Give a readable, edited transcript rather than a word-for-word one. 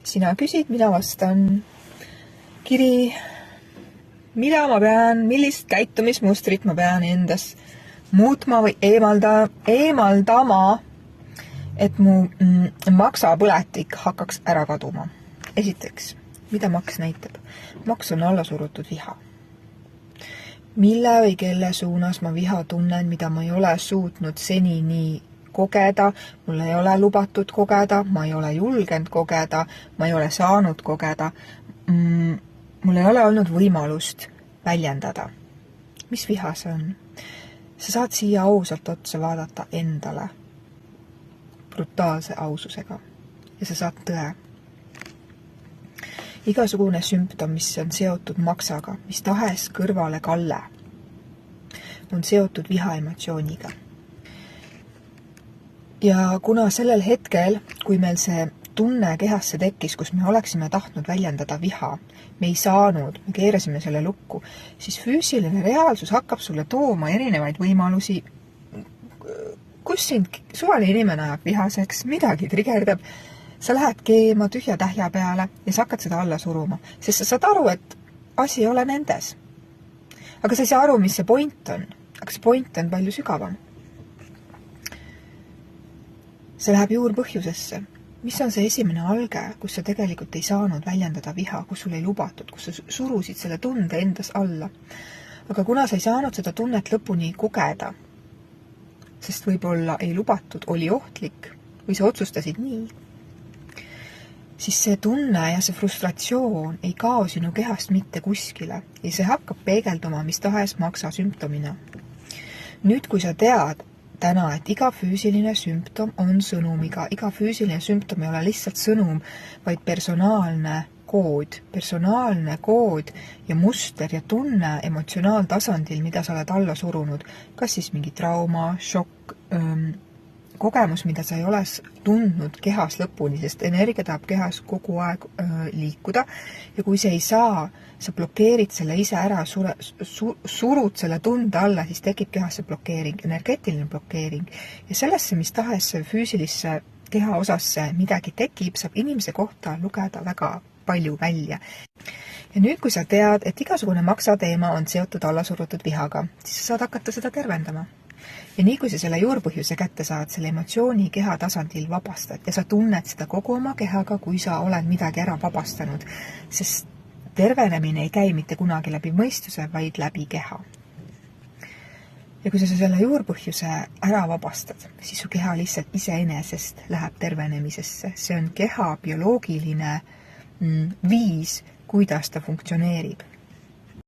Sina küsid, mina vastan. Kiri, mida ma pean, millist käitumismustrit ma pean endas muutma või eemaldama, et mu maksapõletik hakkaks ära kaduma. Esiteks, mida maks näitab? Maks on allasurutud viha. Mille või kelle suunas ma viha tunnen, mida ma ei ole suutnud senini kogeda, mul ei ole lubatud kogeda, ma ei ole julgenud kogeda, ma ei ole saanud kogeda, mul ei ole olnud võimalust väljendada. Mis viha see on? Sa saad siia ausalt otsa vaadata endale, brutaalse aususega, ja sa saad tõe. Igasugune sümptom, mis on seotud maksaga, mis tahes kõrvale kalle, on seotud viha emotsiooniga. Ja kuna sellel hetkel, kui meil see tunne kehasse tekkis, kus me oleksime tahtnud väljendada viha, me ei saanud, me keerasime selle lukku, siis füüsiline reaalsus hakkab sulle tooma erinevaid võimalusi, kus sind suvaline inimene ajab vihaseks, midagi trigerdab, sa lähed keema tühja tähja peale ja sa hakkad seda alla suruma, sest sa saad aru, et asi ei ole nendes. Aga sa ei saa aru, mis see point on, aga see point on palju sügavam. See läheb juurpõhjusesse. Mis on see esimene alge, kus sa tegelikult ei saanud väljendada viha, kus sul ei lubatud, kus sa surusid selle tunde endas alla. Aga kuna sa ei saanud seda tunnet lõpuni kogeda, sest võib-olla ei lubatud, oli ohtlik või sa otsustasid nii, siis see tunne ja see frustratsioon ei kao sinu kehast mitte kuskile ja see hakkab peegelduma mis tahes maksa sümptomina. Nüüd, kui sa tead täna, et iga füüsiline sümptom on sõnumiga, iga füüsiline sümptom ei ole lihtsalt sõnum, vaid personaalne kood ja muster ja tunne emotsionaaltasandil, mida sa oled alla surunud, kas siis mingi trauma, šokk, kogemus, mida sa ei ole tundnud kehas lõpuni, sest energia tahab kehas kogu aeg liikuda ja kui see ei saa, sa blokeerid selle ise ära, surud selle tunde alla, siis tekib kehasse blokeering, energeetiline blokeering ja sellesse, mis tahes füüsilisse keha osasse midagi tekib, saab inimese kohta lugeda väga palju välja. Ja nüüd, kui sa tead, et igasugune maksateema on seotud allasurutud vihaga, siis sa saad hakata seda tervendama. Ja nii, kui sa selle juurpõhjuse kätte saad, selle emotsiooni keha tasandil vabastad ja sa tunned seda kogu oma kehaga, kui sa oled midagi ära vabastanud, sest tervenemine ei käi mitte kunagi läbi mõistuse, vaid läbi keha. Ja kui sa selle juurpõhjuse ära vabastad, siis su keha lihtsalt iseenesest läheb tervenemisesse. See on keha bioloogiline viis, kuidas ta funktsioneerib.